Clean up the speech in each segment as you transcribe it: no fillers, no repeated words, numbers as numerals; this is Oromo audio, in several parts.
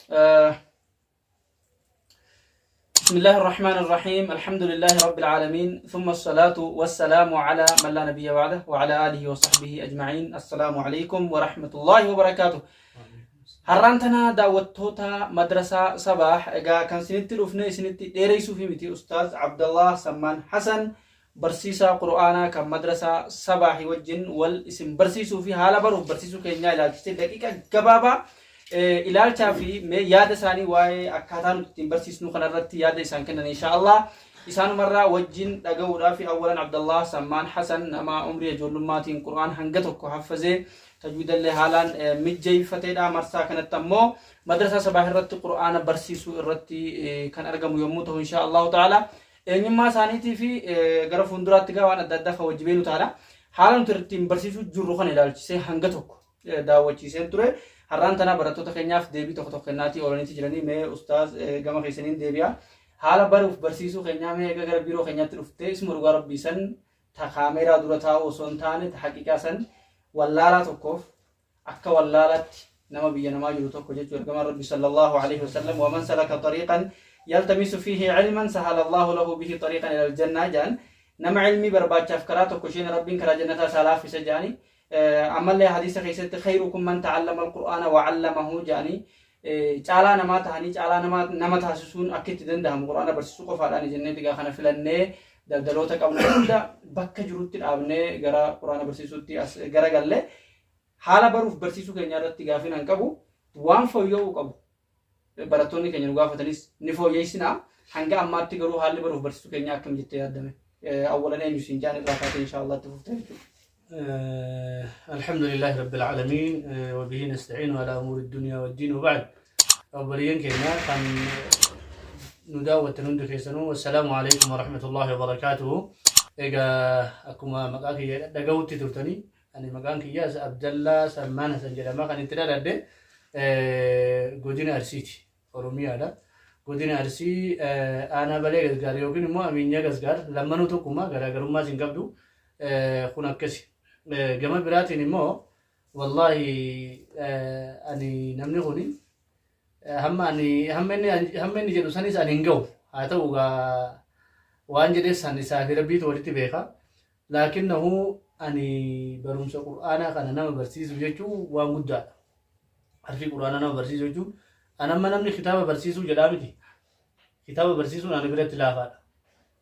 بسم الله الرحمن الرحيم الحمد لله رب العالمين ثم الصلاة والسلام على من لا نبي بعده وعلى آله وصحبه أجمعين. السلام عليكم ورحمة الله وبركاته. هرانتنا دعوتوتا مدرسة صباح كان سنتي رفنا سنتي ديريسو في متي أستاذ عبد الله سمان حسن برسيسا قرآنا كم مدرسة صباح وجن والاسم برسيسو في حالة برو برسيسو كينيا إلى دقيقة جبابا إلى في ياد ساني واي أكثر تبرسيس نخنا رتي ياد إنسان كنا إن شاء الله إنسان مرة وجن دعوة في أولا عبد الله سمان حسن أما عمري جلومات القرآن هنجتك حفظه تجويد الله حالان مجيء فتيدا مرسا كانت تمو مدرسة صباح الرت القرآن برسيسو الرتي كان أرجم يومته إن شاء الله تعالى إنما سانيتي في غرف فندرات تجا وانا ددخ وجبينه تعالى حالا ترتيم برسيسو جروخان إلى الشيء هنجتك دعوة شيء ترى هرانتنا براتو تخنياف ديبي تختو خناتي أولاني تجرني مي أستاذ جمع خيسنين ديبيا حالا بروف برسيسو خنيا مي أجر بيرو خنيا ترفته اسمه رجال بيسن تخاميرا دورتها وسنتانه تحقيقا سن واللالا تكوف أكا واللالات نما بينما جلوتوك وجدت ورقم ربي صلى الله عليه وسلم ومن سلك طريقا يلتمس فيه علما سهل الله له به طريقا إلى الجنة جان نما علمي برباط أفكاراتك وشين ربي كرا جنة سلاف في سجاني عمل لي حديث خيست خيركم من تعلم القرآن وعلمه جاني تعالى نما تهاني تعالى نما تحسسون أكيد دندهم القرآن برسوق فعلاني جنة تجا خنا فلنة دلوتك أبنا كلها بكة جروت الأبناء جرا قرآن برسيسوتي جرا قلة حالا بروف برسيسو كنيا رت تجافين أنكبو وان فويو كبو براتوني كنيا نقافة تنيس نفو يسنا هنجا أمات تجرو حالي بروف برسيسو كنيا كم جت يادمه أولا نيجي جاني الرافات إن شاء الله تفوتين. الحمد لله رب العالمين وبه نستعين على أمور الدنيا والدين وبعد أوليا كنا كان نداوة تنود كيسنو والسلام عليكم ورحمة الله وبركاته. إجا أكما مكاكي دعوتي ترتني أنا مكانك ياس عبد الله سلمان سنجرا ما كان يترى لده جودين أرسيتي أرومي هذا جودين أرسي أنا بلغ أزغار يوكين مو أمينيا أزغار لما نوتو كوما غرا غروما زنقبدو خنا كسي جماعة براتي نمو والله أني نمني خوني همني جدو ساني سانينجو هذا هو وان جدي ساني ساني ربي توريتي بيخا لكنه أني برومس القرآن كان أنا برسيس وجهه ومدة عارفي القرآن أنا برسيس وجهه أنا ما نمني كتاب برسيس وجدامتي كتاب برسيس أنا بريت تلافا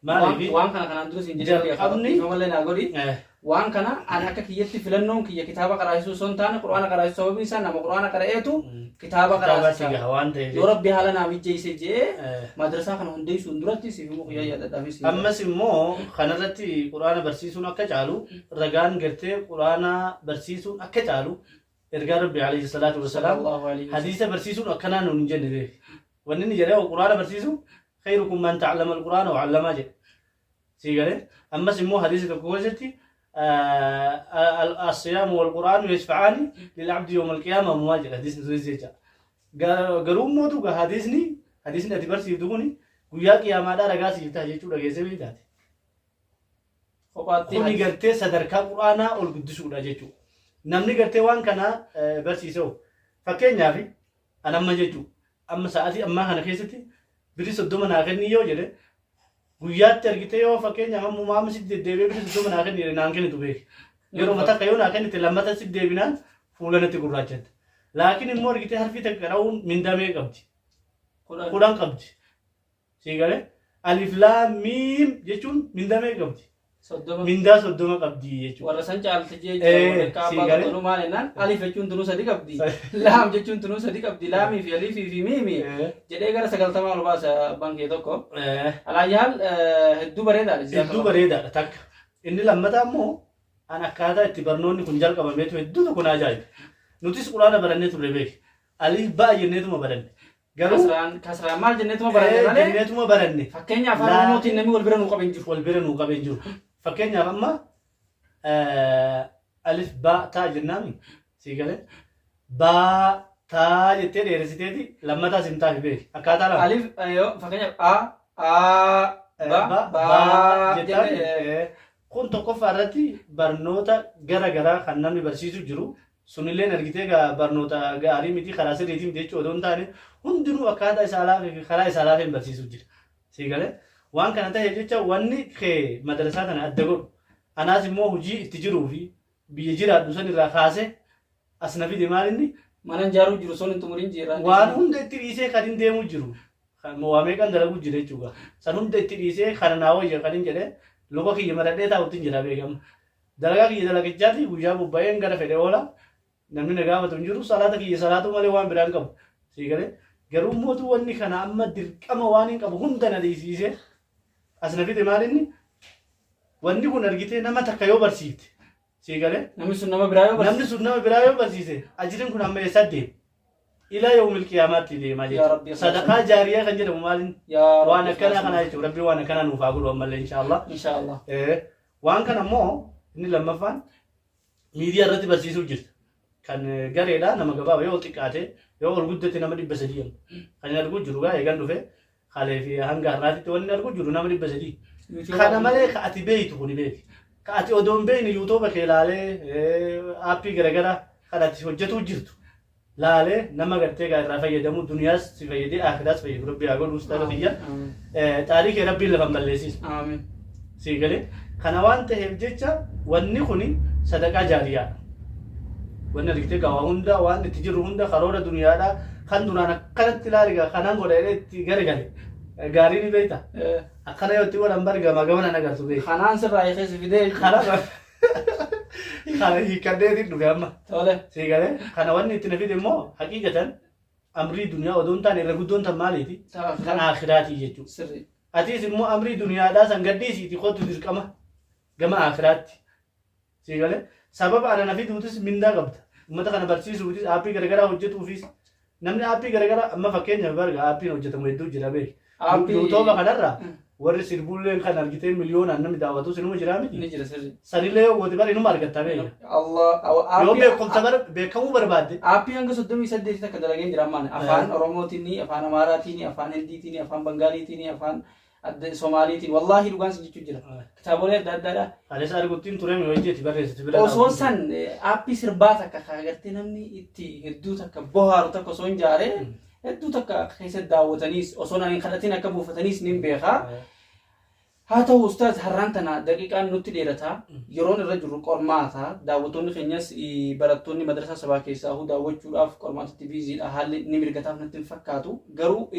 ما لي وان كان أندرس إنجيل أبني فمالله ناقولي وان كان أنا كييتي فلنون كي كتابة قرائسو سنتان القرآن قرائسو سببي سان نام القرآن قرائتو كتابة قرائسو يا ربي حالا نامي جيسي جي مدرسة كان هندي سندرتي سيفمو خيا يا دافي سي أما سمو خنرتي القرآن برسيسون أكجالو رجان قرتي القرآن برسيسون أكجالو إرجع ربي عليه الصلاة والسلام حديث برسيسون أكنا ننجنه ونني جريه القرآن برسيسون خيركم من تعلم القرآن وعلمه جه سيجاره أما سمو حديث كوجتي الصيام والقرآن يشفعان للعبد يوم القيامة مواجه حديث زوجة قالوا موتو حديثني أتبر سيدوني ويا قيامة دا رجاسي يتاجي شو رجاسي بيتاتي خوني قرتي صدرك القرآن والقدس ولا جيتو نمني قرتي وان كنا برسيسو فكين يافي أنا ما جيتو أما ساعتي أما أنا كيستي بريس الدوم أنا أخذني يو جده ويات تركته يو فكين يا ماما مسجد ديبي بريس الدوم أنا أخذني رنانكني تبيه يروح متى كيون أخذني تلما تسجد ديبينا فولنا تقرأجت لكن المور كده حرفي تكراون من دمه قبضي قرآن قبضي سيجاره ألف لام ميم جتون من دمه قبضي من دا صدوم قبضي جتون ورسان جال تجي كابا تنو مالنا ألف جتون تنو سدي قبضي لام جتون تنو سدي قبضي لامي في ألف في ميمي جدي أجر سكال تمام لباس بانك يدوكو على جال هدو بريدا تك إني لما تامو أنا كذا تبرنوني كنجال كمان بيتو هدو تكون عجائب نوتيس قرآن برنة تبريبك ألف با جنة ما برنة كسران مال جنة ما برنة جنة ما برنة فكيني أفهم موتي نمي والبرن وقبنجور فكيني أما ألف با تا جنامي سيقاله با تا جتة رسيتي لما تا سنتا بيك أكادا لا ألف أيوه فكيني با جتة كون توقف أرتي برنوتا غرا غرا خنامي برسيسو جرو sunillee argitee barnoota gaarii miti karaa sirriitiin miti jechuudha odoon taane hundinuu akkaataa karaa isaa laafeen barsiisuu jira. Siigalee waan kana ta'e jecha wanni kee madarasaa kana adda godhu anaas immoo hojii itti jiruu fi biyya jiraadhu san irraa kaasee as na fide maal inni mana ijaaruu jiru sun hin xumuriin jira. waan hunda itti dhiisee kan hin deemuu jiru. Waa meeqan dalaguu jira jechuudha. San hunda itti dhiisee kana naa wayya kan hin jedhee luka kiyya maradhee taa'utti hin jira beekamu. Dalagaa kiyya dalagichaati guyyaa bubba'een gara fedhe oola. Namni na gaafatu hin jiru salaata kiyya salaatu malee waan biraan qabu. Siigalee garuu mootuu wanni kana amma dirqama waan hin qabu hunda na dhiisiisee as na fide maal inni wanni kun argitee nama takka yoo barsiifte. Siigalee namni sun nama biraa yoo barsiise ajiriin kun amma eessa deema. إلى يوم القيامة دي ما جت صدقة جارية كان جد مالين وأنا كنا يشوف ربي وأنا كنا نفعل ومال إن شاء الله وأنا كنا مو إني لما فان ميديا رتي بس يسوع كان جاري لا نما جبا يو تكاته يو الجودة تنامري بس ديم كان يرجو جروجا يكان دفع خاله في هنگار راتي تواني يرجو جرو نامري بس دي كان ماله كأتي بيت تقولي بيت كأتي أدوم بين يوتيوب كيلاله أبي غرغرة كأتي وجهته جرتو لاله نما قرتي قاعد رافع يدمو دنيا سفيدي آخرات سفيد ربي أقول أستاذ فيا تاريخ ربي اللي فهم بالليسيس آمين سيقولي خنوان تهجتشا ونخوني صدقة جارية ونركتي قاوندا وان تجر هوندا خرورة دنيا دا خان دونا كانت تلاريغا خانان غوري تيغاري غاري بيتا أخنا يوتي ولا مبرغا ما قمنا نقصو بي خانان سر رايخي سفيدي خانان خانه هي كده دي نقامة تولى سيقولي خنوان نتنفيد مو حقيقة أمري دنيا ودون تاني رغدون تمالي دي خان آخراتي يجو سري أتيس مو أمري دنيا دا سنقديسي تخوتو ديركما جماعة آخراتي سيقولي سبب أنا نفيد وتس من دا قبض متى كان برسيس وتس أبي غرغرة وجت وفيس نمني أبي غرغرة أما فكين يبرغ أبي وجت ميدو جرابي يوتيوب خنرا وري سيربولين خان أرجتين مليون أنا مدعواتو سنو جرامي نجرا سري سريله وتبار إنه ماركت تابعي الله أو يوم بيكون تبار بيكمو برباد أبي أنك سدوم يسدي تك كدلعين جرامان أفان أورومو تيني أفان أمارا تيني أفان هندي تيني أفان بنغالي تيني أفان الصومالي تيني والله لوكان سجى جرا كتابوله دادا على سعر قطين تورم يوجي تبار أوسوسن أبي سرباتا كخاجرتين مني إتي هدو تك بوهارو تك أوسون جاره هدو تك خيس داوتنيس أوسون أنا خلتنا كبوفتنيس نيم بيخا هذا أستاذ هرانتنا دقيقة نوتي ديرتها يرون الرجل قرماتها داوتوني خنيس براتوني مدرسة سباكيسا هو داوت جراف قرمات التلفزيون أهل نمر قطعنا نتنفكاتو قرو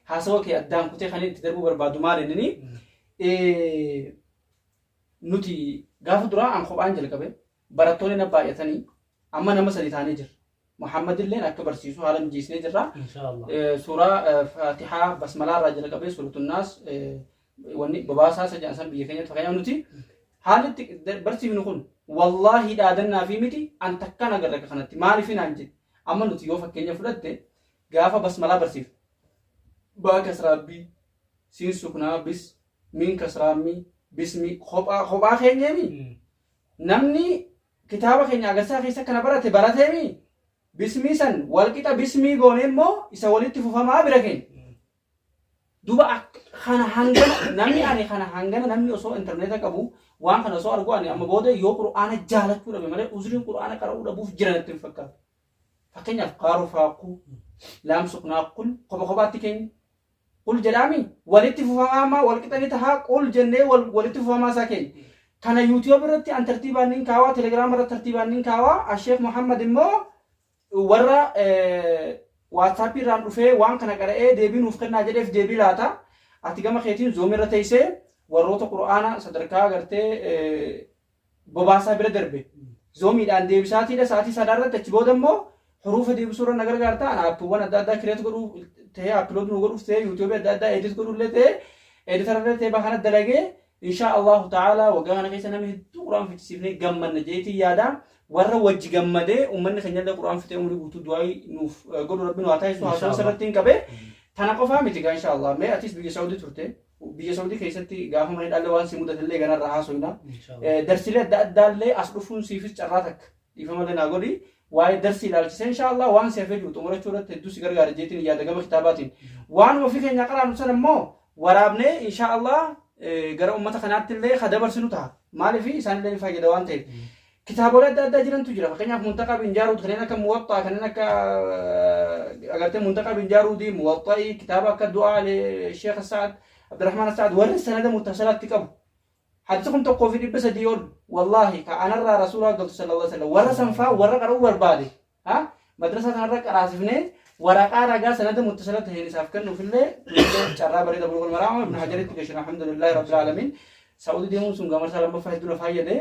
حاسوا كي أدام كتير خلينا تدربوا بربادو مالني نوتي قافو درا عن خوب أنجل كبه براتوني نبايتني أما نما سليتاني جر محمد اللين أكبر سيسو عالم جيسني جرا إن شاء الله سورة فاتحة بسملة راجل كبه سورة الناس وني بباسا سجانسان بيكنيت فكانيا نوتي حالت برسي بنقول والله دادنا في متي أن تكنا قررك خنتي ما عرفين عنجد أما نوتي يوفا كينيا فلته قافا بسملة برسيف با كسرابي سين سكنا بس مين كسرامي بسمي خبا خينيا مي نمني كتابة خينيا أغسا خيسا كنا برate مي بسمي سن والكتا بسمي غونين مو إسا ولدت ففما بركين دوبا خانا هانغانا نامي أنا خانا هانغانا نامي أصو إنترنت كابو وان خانا أصو أرجو أنا أما بوده يو قرآن جالت كولا بمالي أزرين قرآن كراو لبوف جرانت تنفكر فكين يفقار فاقو لام سقنا قل خبات كين قل جلامي ولدت ففما والكتاني تها قل جنة ولدت ففما ساكين كان يوتيوب رتي عن ترتيبانين كاوا تليجرام رت ترتيبانين كاوا الشيخ محمد مو ورا واتسابي ران رفه وان كنا قرأ دبي نفكرنا جدف دبي لاتا أتيجا ما خيتين زومير تيسه وروت القرآن صدركا قرته بباسا بردربه زومي دان دبي ساتي ده ساتي صدرنا تجبودم مو حروف دبي سورة نقدر قرتا أنا أبوان أدا كريت قرو تيه أبلود نقولو تيه يوتيوب أدا إديت قرو لته إديتر لته بخانة دلائه إن شاء الله تعالى وجانا كيسنا مه القرآن في تسيبني جمّن نجيتي يادا ورا وجه جمّده ومن خنجر القرآن في تأمري بوتو دعاء نوف قولوا ربنا واتاي سو حسن سرتين كبه ثنا كفا متى إن شاء الله ما أتيس بيجي سعودي ترته بيجي سعودي كيستي جاهم من الألوان سيمودة اللي جانا راح سوينا درسيله دال لي أصرفون سيفيس شراتك يفهم هذا نقولي واي درسي لالشيء إن شاء الله وان سيفيد وتمر شورة تدوس كرر جارجيتين يا دعما كتاباتين وان وفي خن يقرأ نصنا مو ورابني إن شاء الله جرا أمة خنات اللي خدمة برسنو تها ما لي في سنة اللي فاجد وان تي kitaabolee adda addaa jirantu jira. Fakkeenyaaf Muntaqaa bin Jaaruud kanneen akka Muwaxxaa kanneen akka agartee Muntaqaa bin Jaaruudii Muwaxxa'i kitaaba akka Du'aa Sheekh Sa'ad Abdurrahmaan Sa'ad warri sanada muttasalaatti qabu. Hadisa kun tokkoo fi dhibba sadii ol wallaahi ka anarraa rasuulaa galtu sallallahu alaihi wasallam warra sanfaa warra qaruu barbaade madrasaa kanarra qaraasifnee waraqaa ragaa sanada muttasala taheen isaaf kennuufillee carraa bareeda bulugul maraama ibn hajaritti gashin alhamdulillahi rabbil alamin saudi deemuun sun gamarsaa lammaffaa hedduu na fayyade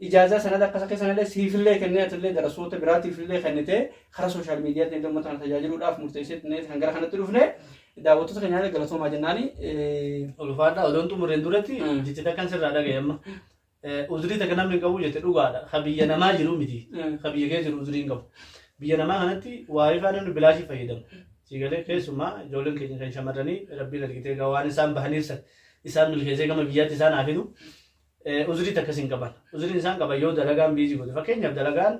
ijaazaa sanada akkas akka sanallee siifillee kennee atillee darasoota biraatiifillee kennitee karaa sooshaal miidiyaatti illee uummata kana tajaajiluudhaaf murteessitee kan gara kanatti dhufne daawwattoota keenyaa galatoomaa jennaani ulfaadha odoon xumureen duratti jecha kan sirraa dhagaye amma uzrii takka namni qabu jette dhugaadha ka biyya namaa jiru miti ka biyya kee jiru uzrii hin qabu biyya namaa kanatti waayifaa namni bilaashii fayyadamu siigalee keessumaa ijoolleen keenya kan shamarranii rabbiin argitee waan isaan bahaniirsan isaan milkeessee gama biyyaatti isaan haafidu uzrii takkas hin qaban uzriin isaan qaban yoo dalagaan biizii godhe fakkeenyaaf dalagaan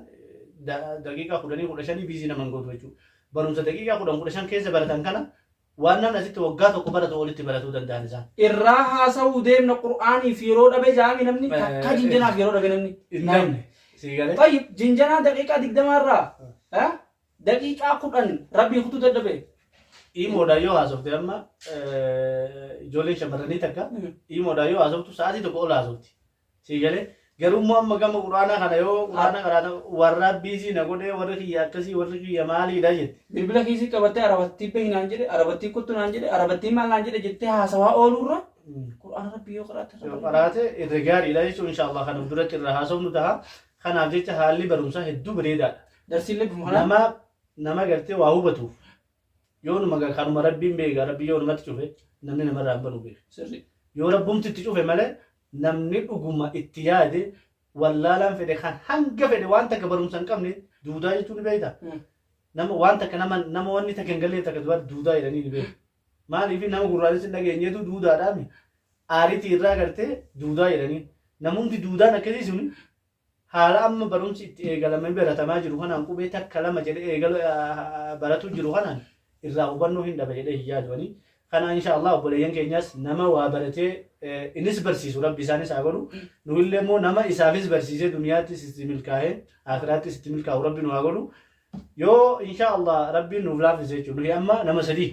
daqiiqaa 10-15 biizii naman gootu jechuudha barumsa daqiiqaa 10-15 keessa baratan kana waan namni asitti waggaa tokko baratu walitti baratuu danda'an isaan. Irraa haasa'uu deemna qur'aaniif yeroo dhabe jaami namni takka jinjanaaf yeroo dhabe namni. Namni. Siigalee. Tayyib jinjanaa daqiiqaa 20 irraa daqiiqaa 10 rabbii kutuu dadhabe. Imoodhaan yoo haasofte amma ijoolleen shamarranii takka imoodhaan yoo haasoftu sa'aatii tokko ol haasofti. Siigalee. Garummaa amma gama quraanaa kana yoo quraana karaata warra biisii na godhee warri kiyya akkasii warri kiyya maaliidha jette. Bilbila kiisii qabattee arabattii beekinaan jedhe arabattii kuttu naan jedhe arabattii maal naan jedhe jettee haasawaa ooluurra quraana rabbii yoo qaraate. Yoo qaraate irra gaariidha jechuun inshaallah kanaaf duratti irra haasofnu ta'a. Kanaaf jecha haalli barumsaa hedduu bareedaadha. Darsiilee nama gartee waa hubatuuf yoo numa kanuma rabbiin beeka rabbii yoo namatti cufe namni namarraa hin banu beeka. Yoo rabbumti itti cufe malee namni dhuguma itti yaade wallaalaan fedhe kan hanga fedhe waan takka barumsa hin qabne duudaa jechuun ni beekta. Nama waan takka nama wanni takka hin galle takka duudaa jedhanii ni beeku. Maaliif nama gurraachessi dhageenyeetu duudaadhaami. Aariitii irraa gartee duudaa jedhanii. Namumti duudaan akkasii suni haala amma barumsi itti eegalamee baratamaa jiru kanaan qubee takka lama jedhee baratu jiru kanaan irraa hubannoo hin dhabe jedhee hin yaadanii. Kana inshaallah obboleeyyan keenyas nama waa baratee innis barsiisu rabbi isaanis haa godhu nuillee immoo nama isaafis barsiisee duniyaattis itti milkaa'ee akhiraattis itti milkaa'u rabbi nu haa godhu yoo inshaallah rabbiin nuuf laaffise jechuudha nuyi amma nama sadii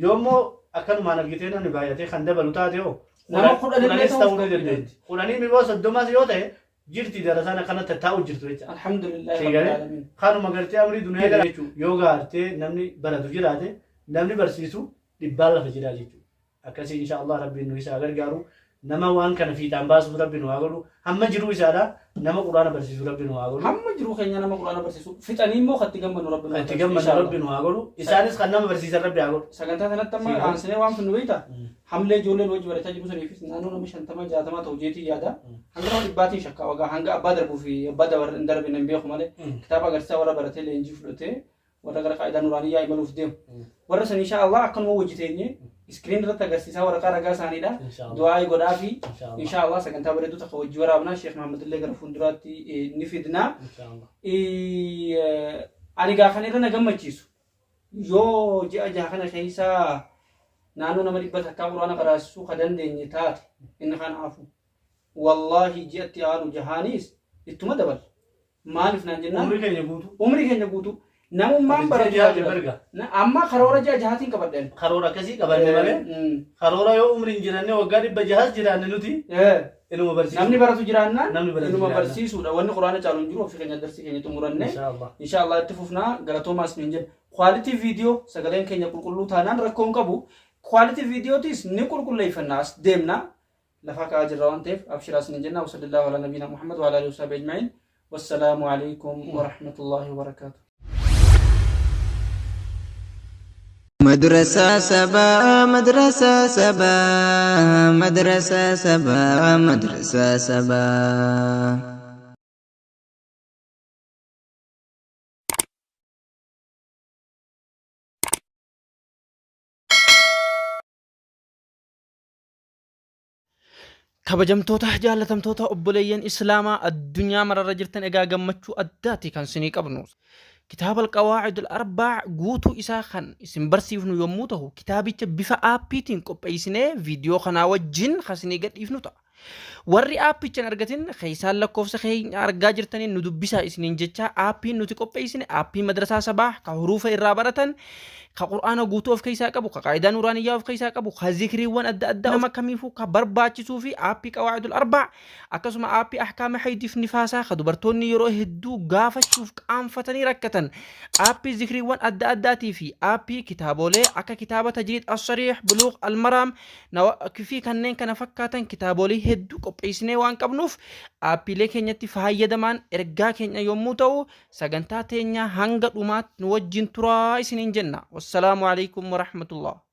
yoo immoo akkanumaan argitee namni baay'atee kan dabalu taate hoo nama kudhanis ta'uu ni dandeetti kudhanii immoo soddomas yoo ta'e jirti darasaan akkanatti taa'u jirtu jecha alhamdulillah kanuma gartee amrii duniyaa gara jechuudha yoo gaartee namni baratu jiraate namni barsiisu dhibbaan lafa jira jechuudha. Akkasii inshaallah rabbiin nu isaa gargaaru nama waan kana fiixaan baasuuf rabbi nu haa godhu hamma jiruu isaadha nama quraana barsiisu rabbi nu haa godhu. Hamma jiruu keenya nama quraana barsiisu fixanii immoo katti gammanu rabbi nu haa godhu isaanis kan nama barsiisan rabbi haa godhu. Sagantaa kanatti amma aansinee waan finnu beektaa hamlee ijoolleen hojii barataa jiru saniifis naannoo nama 50-60 ta'u jeetii yaada hanga nama dhibbaatiin shakkaa wagaa hanga abbaa darbuu fi abbaa hin darbine hin beeku malee kitaaba agarsiisaa warra baratee leenjii fudhatee warra gara qaayidaa nuraaniyyaa imaluuf deemu warra san inshaallah akkanuma hojii teenye iskiriin irratti agarsiisaa waraqaa ragaa isaaniidha du'aa godhaa fi inshaallah sagantaa bareedduu takka hojii waraabnaa Sheekh Mahammad illee gara fuulduraatti ni fidna ani gaafan irra na gammachiisu yoo ji'a jaha kana keessaa naannoo nama dhibba takkaa quraana qaraasisuu ka dandeenye taate inni kanaafu wallaahi ji'atti aanuu jahaanis ittuma dabala maaliif naan jennaan umrii keenya guutuu namummaan baratu amma karoora ji'a jahaatiin qabadhan karoora akkasii qabanne malee karoora yoo umriin jiranne waggaa dhibba jahaas jiraanne nuti inuma barsiisu namni baratu jiraannaan inuma barsiisuudha wanni quraana caalu hin jiru ofii keenya darsii keenya xumuranne inshaallah itti fufnaa galatoomaas niin jedha kwaalitii viidiyoo sagaleen keenya qulqulluu taanaan rakkoon qabu kwaalitii viidiyootis ni qulqulleeffannaas deemna lafa ka'aa jirra waan ta'eef abshiraas niin jenna wasallallahu ala nabiina muhammad wa ala alihi wasahbihi ajma'iin wassalaamu alaykum wa rahmatullahi wa barakatuh. مدرسة سبا مدرسة سبا مدرسة سبا مدرسة سبا kabajamtoota jaalatamtoota obboleeyyan islaamaa addunyaa mararra jirtan egaa gammachuu addaati kan isinii qabnu kitaaba alqawaacid al-arbaa guutuu isaa kan isin barsiifnu yommuu ta'u kitaabicha bifa aappiitiin qopheessinee viidiyoo kanaa wajjin kan isinii gadhiifnu ta'a warri aappicha argatin keeysaan lakkoofsa keenya argaa jirtaniin nu dubbisaa isiniin jecha aappiin nuti qopheessine aappii madrasaa sabaa ka huruufa irraa baratan ka qur'aana guutuu of keessaa qabu ka qaayidaa nuraaniyyaa of keessaa qabu ka zikriiwwan adda addaa nama kamiifuu ka barbaachisuu fi aappii qawaa'idul arbaa akkasuma aappii ahkaama haydiif nifaasaa ka dubartoonni yeroo hedduu gaafachuuf qaanfatanii rakkatan aappii zikriiwwan adda addaatii fi aappii kitaabolee akka kitaaba tajriid as-sariih buluuq al-maraam fi kanneen kana fakkaatan kitaabolee hedduu qopheessinee waan qabnuuf aappiilee keenyatti fayyadamaan ergaa keenya yommuu ta'u sagantaa teenya hanga dhumaatti nu wajjin turaa isiniin jenna. والسلام عليكم ورحمة الله.